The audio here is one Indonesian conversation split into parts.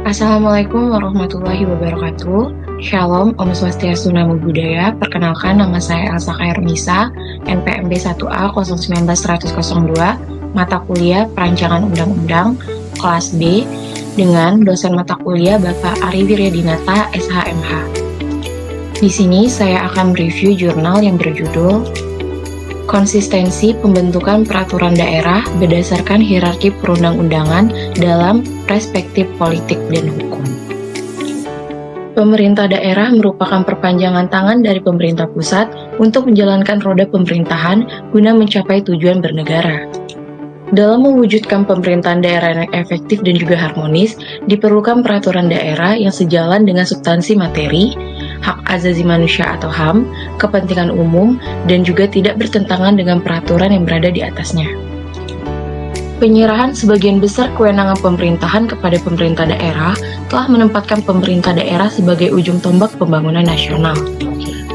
Assalamualaikum warahmatullahi wabarakatuh. Shalom, Om Swastiastu, Namo Buddhaya. Perkenalkan, nama saya Elsa Khairunisa, NPMB 1A 091102, mata kuliah Perancangan Undang-Undang, kelas B, dengan dosen mata kuliah Bapak Ari Wiryadinata, SHMH. Di sini saya akan mereview jurnal yang berjudul Konsistensi Pembentukan Peraturan Daerah Berdasarkan Hierarki Perundang-undangan dalam Perspektif Politik dan Hukum. Pemerintah daerah merupakan perpanjangan tangan dari pemerintah pusat untuk menjalankan roda pemerintahan guna mencapai tujuan bernegara. Dalam mewujudkan pemerintahan daerah yang efektif dan juga harmonis, diperlukan peraturan daerah yang sejalan dengan substansi materi, hak asasi manusia atau HAM, kepentingan umum, dan juga tidak bertentangan dengan peraturan yang berada di atasnya. Penyerahan sebagian besar kewenangan pemerintahan kepada pemerintah daerah telah menempatkan pemerintah daerah sebagai ujung tombak pembangunan nasional,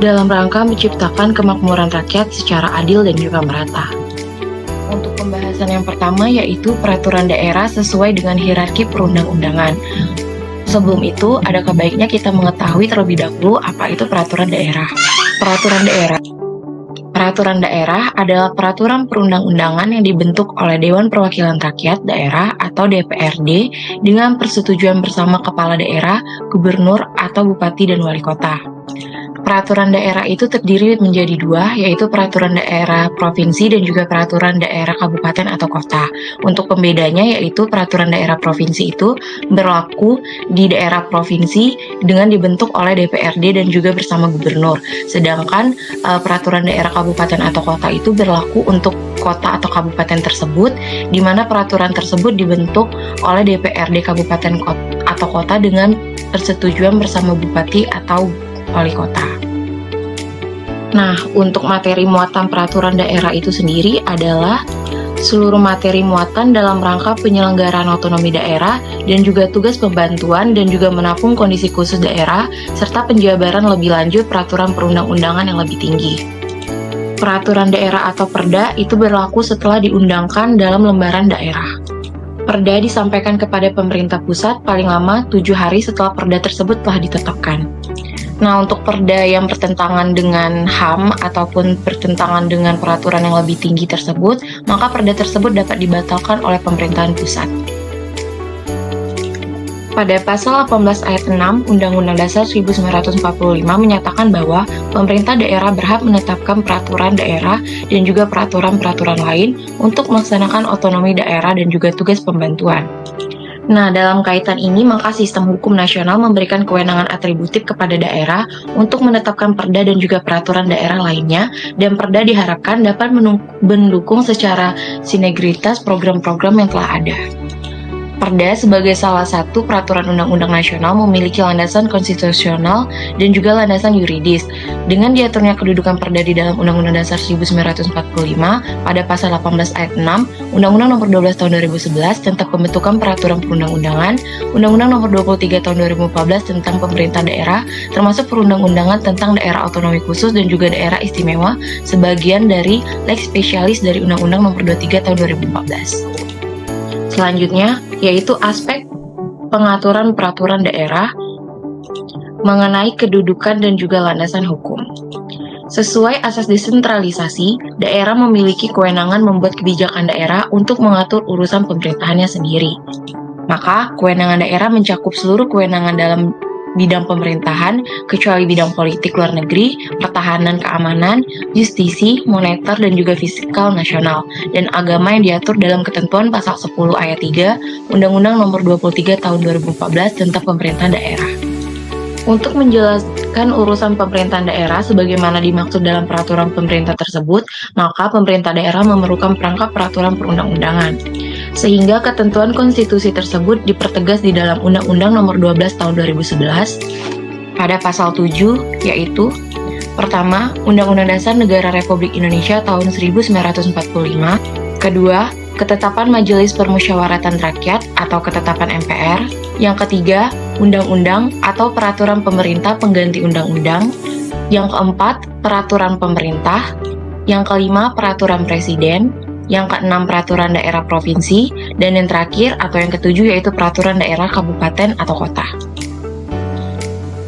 dalam rangka menciptakan kemakmuran rakyat secara adil dan juga merata. Untuk pembahasan yang pertama yaitu peraturan daerah sesuai dengan hierarki perundang-undangan. Sebelum itu, adakah baiknya kita mengetahui terlebih dahulu apa itu peraturan daerah. Peraturan daerah adalah peraturan perundang-undangan yang dibentuk oleh Dewan Perwakilan Rakyat Daerah atau DPRD dengan persetujuan bersama kepala daerah, gubernur, atau bupati dan wali kota. Peraturan daerah itu terdiri menjadi dua, yaitu peraturan daerah provinsi dan juga peraturan daerah kabupaten atau kota. Untuk pembedanya yaitu peraturan daerah provinsi itu berlaku di daerah provinsi dengan dibentuk oleh DPRD dan juga bersama gubernur. Sedangkan peraturan daerah kabupaten atau kota itu berlaku untuk kota atau kabupaten tersebut, di mana peraturan tersebut dibentuk oleh DPRD kabupaten atau kota dengan persetujuan bersama bupati atau wali kota. Nah, untuk materi muatan peraturan daerah itu sendiri adalah seluruh materi muatan dalam rangka penyelenggaraan otonomi daerah dan juga tugas pembantuan dan juga menampung kondisi khusus daerah serta penjabaran lebih lanjut peraturan perundang-undangan yang lebih tinggi. Peraturan daerah atau Perda itu berlaku setelah diundangkan dalam lembaran daerah. Perda disampaikan kepada pemerintah pusat paling lama 7 hari setelah Perda tersebut telah ditetapkan. Nah, untuk perda yang bertentangan dengan HAM ataupun bertentangan dengan peraturan yang lebih tinggi tersebut, maka perda tersebut dapat dibatalkan oleh pemerintahan pusat. Pada pasal 18 ayat 6 Undang-Undang Dasar 1945 menyatakan bahwa pemerintah daerah berhak menetapkan peraturan daerah dan juga peraturan-peraturan lain untuk melaksanakan otonomi daerah dan juga tugas pembantuan. Nah, dalam kaitan ini, maka sistem hukum nasional memberikan kewenangan atributif kepada daerah untuk menetapkan perda dan juga peraturan daerah lainnya, dan perda diharapkan dapat mendukung secara sinergitas program-program yang telah ada. Perda sebagai salah satu peraturan undang-undang nasional memiliki landasan konstitusional dan juga landasan yuridis. Dengan diaturnya kedudukan perda di dalam Undang-Undang Dasar 1945 pada pasal 18 ayat 6, Undang-Undang Nomor 12 Tahun 2011 tentang pembentukan peraturan perundang-undangan, Undang-Undang Nomor 23 Tahun 2014 tentang pemerintah daerah, termasuk perundang-undangan tentang daerah otonomi khusus dan juga daerah istimewa, sebagian dari lex specialis dari Undang-Undang Nomor 23 Tahun 2014. Selanjutnya, yaitu aspek pengaturan peraturan daerah mengenai kedudukan dan juga landasan hukum. Sesuai asas desentralisasi, daerah memiliki kewenangan membuat kebijakan daerah untuk mengatur urusan pemerintahannya sendiri. Maka, kewenangan daerah mencakup seluruh kewenangan dalam bidang pemerintahan, kecuali bidang politik luar negeri, pertahanan keamanan, justisi, moneter, dan juga fiskal nasional, dan agama yang diatur dalam ketentuan pasal 10 ayat 3 Undang-Undang Nomor 23 Tahun 2014 tentang pemerintahan daerah. Untuk menjelaskan urusan pemerintahan daerah sebagaimana dimaksud dalam peraturan pemerintah tersebut, maka pemerintah daerah memerlukan perangkat peraturan perundang-undangan. Sehingga ketentuan konstitusi tersebut dipertegas di dalam Undang-Undang Nomor 12 Tahun 2011 pada pasal 7, yaitu pertama, Undang-Undang Dasar Negara Republik Indonesia tahun 1945, kedua, ketetapan Majelis Permusyawaratan Rakyat atau ketetapan MPR, yang ketiga, undang-undang atau peraturan pemerintah pengganti undang-undang, yang keempat, peraturan pemerintah, yang kelima, peraturan presiden, Yang keenam, peraturan daerah provinsi, dan yang terakhir atau yang ketujuh yaitu peraturan daerah kabupaten atau kota.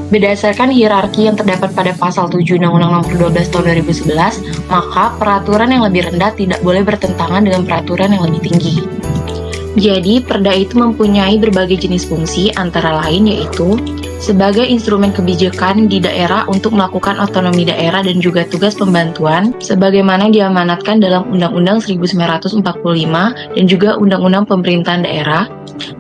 Berdasarkan hierarki yang terdapat pada pasal 7 Undang-Undang Nomor 12 Tahun 2011, maka peraturan yang lebih rendah tidak boleh bertentangan dengan peraturan yang lebih tinggi. Jadi, Perda itu mempunyai berbagai jenis fungsi, antara lain yaitu sebagai instrumen kebijakan di daerah untuk melakukan otonomi daerah dan juga tugas pembantuan, sebagaimana diamanatkan dalam Undang-Undang 1945 dan juga Undang-Undang Pemerintahan Daerah.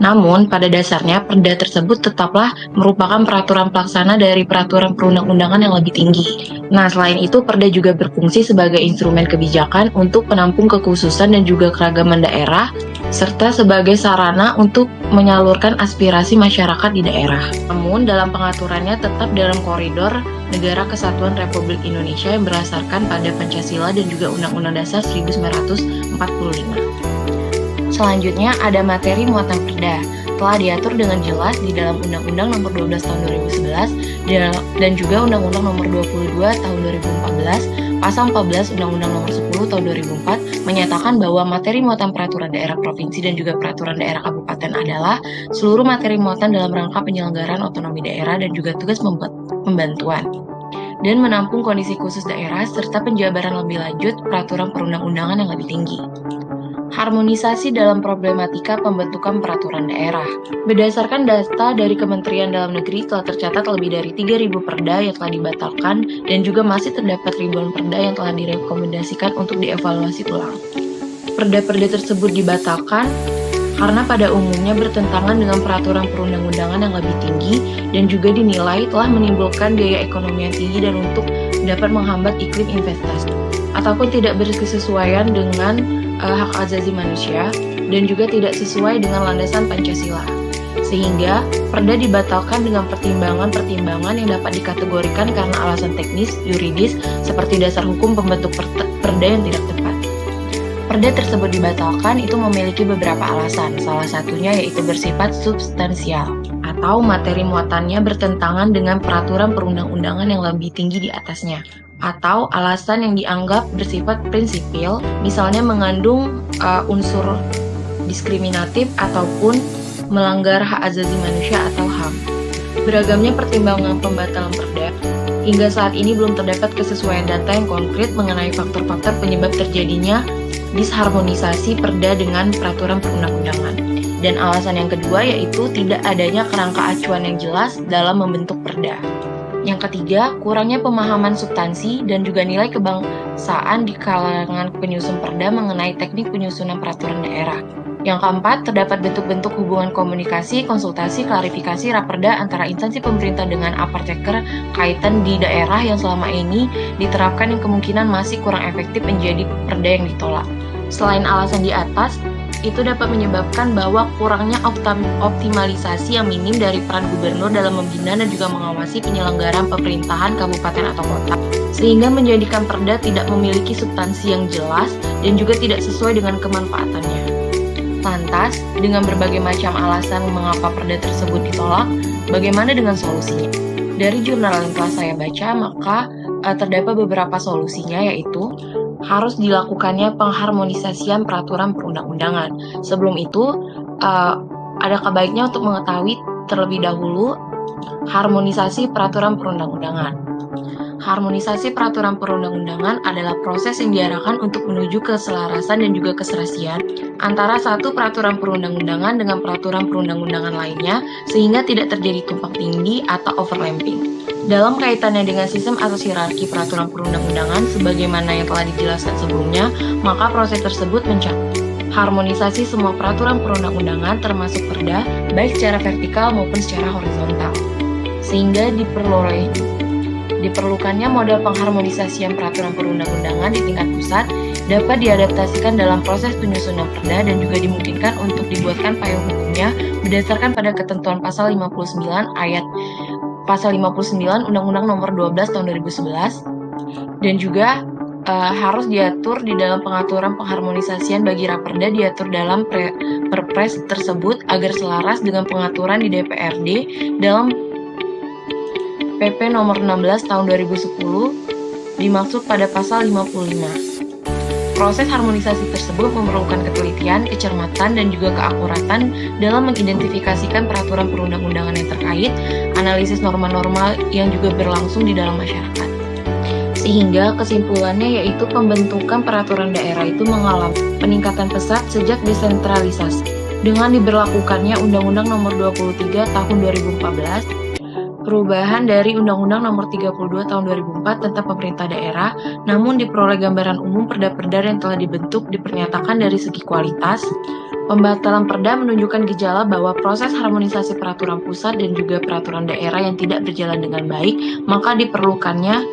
Namun, pada dasarnya Perda tersebut tetaplah merupakan peraturan pelaksana dari peraturan perundang-undangan yang lebih tinggi. Nah, selain itu, Perda juga berfungsi sebagai instrumen kebijakan untuk penampung kekhususan dan juga keragaman daerah, serta sebagai sarana untuk menyalurkan aspirasi masyarakat di daerah. Namun, dalam pengaturannya tetap dalam koridor Negara Kesatuan Republik Indonesia yang berdasarkan pada Pancasila dan juga Undang-Undang Dasar 1945. Selanjutnya ada materi muatan Perda. Telah diatur dengan jelas di dalam Undang-Undang Nomor 12 Tahun 2011 dan juga Undang-Undang Nomor 22 Tahun 2014, Pasal 14 Undang-Undang Nomor 10 Tahun 2004 menyatakan bahwa materi muatan peraturan daerah provinsi dan juga peraturan daerah kabupaten adalah seluruh materi muatan dalam rangka penyelenggaraan otonomi daerah dan juga tugas pembantuan dan menampung kondisi khusus daerah serta penjabaran lebih lanjut peraturan perundang-undangan yang lebih tinggi. Harmonisasi dalam problematika pembentukan peraturan daerah. Berdasarkan data dari Kementerian Dalam Negeri, telah tercatat lebih dari 3.000 perda yang telah dibatalkan dan juga masih terdapat ribuan perda yang telah direkomendasikan untuk dievaluasi ulang. Perda-perda tersebut dibatalkan karena pada umumnya bertentangan dengan peraturan perundang-undangan yang lebih tinggi dan juga dinilai telah menimbulkan biaya ekonomi yang tinggi dan untuk dapat menghambat iklim investasi ataupun tidak berkesesuaian dengan hak asasi manusia dan juga tidak sesuai dengan landasan Pancasila. Sehingga perda dibatalkan dengan pertimbangan-pertimbangan yang dapat dikategorikan karena alasan teknis, yuridis, seperti dasar hukum pembentuk perda yang tidak tepat. Perda tersebut dibatalkan itu memiliki beberapa alasan, salah satunya yaitu bersifat substansial atau materi muatannya bertentangan dengan peraturan perundang-undangan yang lebih tinggi di atasnya, atau alasan yang dianggap bersifat prinsipil, misalnya mengandung unsur diskriminatif ataupun melanggar hak asasi manusia atau HAM. Beragamnya pertimbangan pembatalan perda, hingga saat ini belum terdapat kesesuaian data yang konkret mengenai faktor-faktor penyebab terjadinya disharmonisasi perda dengan peraturan perundang-undangan. Dan alasan yang kedua yaitu tidak adanya kerangka acuan yang jelas dalam membentuk perda. Yang ketiga, kurangnya pemahaman substansi dan juga nilai kebangsaan di kalangan penyusun perda mengenai teknik penyusunan peraturan daerah. Yang keempat, terdapat bentuk-bentuk hubungan komunikasi, konsultasi, klarifikasi, raperda antara instansi pemerintah dengan aparteker kaitan di daerah yang selama ini diterapkan yang kemungkinan masih kurang efektif menjadi perda yang ditolak. Selain alasan di atas, itu dapat menyebabkan bahwa kurangnya optimalisasi yang minim dari peran gubernur dalam membina dan juga mengawasi penyelenggaraan pemerintahan kabupaten atau kota, sehingga menjadikan perda tidak memiliki substansi yang jelas dan juga tidak sesuai dengan kemanfaatannya. Lantas, dengan berbagai macam alasan mengapa perda tersebut ditolak, bagaimana dengan solusinya? Dari jurnal yang telah saya baca, maka terdapat beberapa solusinya, yaitu harus dilakukannya pengharmonisasian peraturan perundang-undangan. Sebelum itu, ada baiknya untuk mengetahui terlebih dahulu harmonisasi peraturan perundang-undangan. Harmonisasi peraturan perundang-undangan adalah proses yang diarahkan untuk menuju keselarasan dan juga keserasian antara satu peraturan perundang-undangan dengan peraturan perundang-undangan lainnya, sehingga tidak terjadi tumpang tindih atau overlapping. Dalam kaitannya dengan sistem atau hierarki peraturan perundang-undangan sebagaimana yang telah dijelaskan sebelumnya, maka proses tersebut mencakup harmonisasi semua peraturan perundang-undangan termasuk perda, baik secara vertikal maupun secara horizontal. Sehingga diperlukannya model pengharmonisasian peraturan perundang-undangan di tingkat pusat dapat diadaptasikan dalam proses penyusunan perda dan juga dimungkinkan untuk dibuatkan payung hukumnya berdasarkan pada ketentuan pasal 59 Undang-Undang Nomor 12 Tahun 2011 dan juga harus diatur di dalam pengaturan pengharmonisasian bagi raperda diatur dalam Perpres tersebut agar selaras dengan pengaturan di DPRD dalam PP nomor 16 tahun 2010 dimaksud pada pasal 55. Proses harmonisasi tersebut memerlukan ketelitian, kecermatan, dan juga keakuratan dalam mengidentifikasikan peraturan perundang-undangan yang terkait, analisis norma-norma yang juga berlangsung di dalam masyarakat. Sehingga kesimpulannya yaitu pembentukan peraturan daerah itu mengalami peningkatan pesat sejak desentralisasi. Dengan diberlakukannya Undang-Undang Nomor 23 Tahun 2014, perubahan dari Undang-Undang Nomor 32 Tahun 2004 tentang pemerintah daerah, namun diperoleh gambaran umum perda-perda yang telah dibentuk dipernyatakan dari segi kualitas. Pembatalan perda menunjukkan gejala bahwa proses harmonisasi peraturan pusat dan juga peraturan daerah yang tidak berjalan dengan baik, maka diperlukannya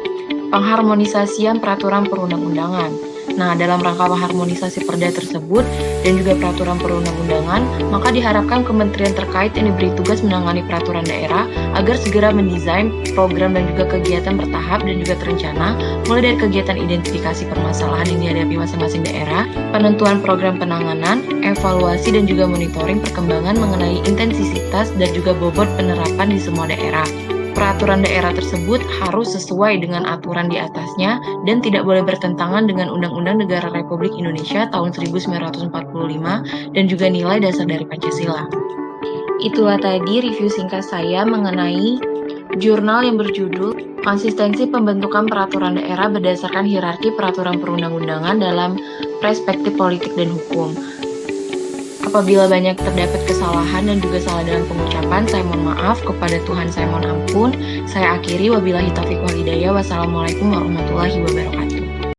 pengharmonisasian peraturan perundang-undangan. Nah, dalam rangka mengharmonisasi perda tersebut dan juga peraturan perundang-undangan, maka diharapkan kementerian terkait yang diberi tugas menangani peraturan daerah agar segera mendesain program dan juga kegiatan bertahap dan juga terencana, mulai dari kegiatan identifikasi permasalahan yang dihadapi masing-masing daerah, penentuan program penanganan, evaluasi dan juga monitoring perkembangan mengenai intensitas dan juga bobot penerapan di semua daerah. Peraturan daerah tersebut harus sesuai dengan aturan di atasnya dan tidak boleh bertentangan dengan Undang-Undang Negara Republik Indonesia tahun 1945 dan juga nilai dasar dari Pancasila. Itulah tadi review singkat saya mengenai jurnal yang berjudul Konsistensi Pembentukan Peraturan Daerah Berdasarkan Hierarki Peraturan Perundang-undangan dalam Perspektif Politik dan Hukum. Apabila banyak terdapat kesalahan dan juga salah dalam pengucapan, saya mohon maaf. Kepada Tuhan saya mohon ampun. Saya akhiri, wabillahi taufiq wal hidayah. Wassalamualaikum warahmatullahi wabarakatuh.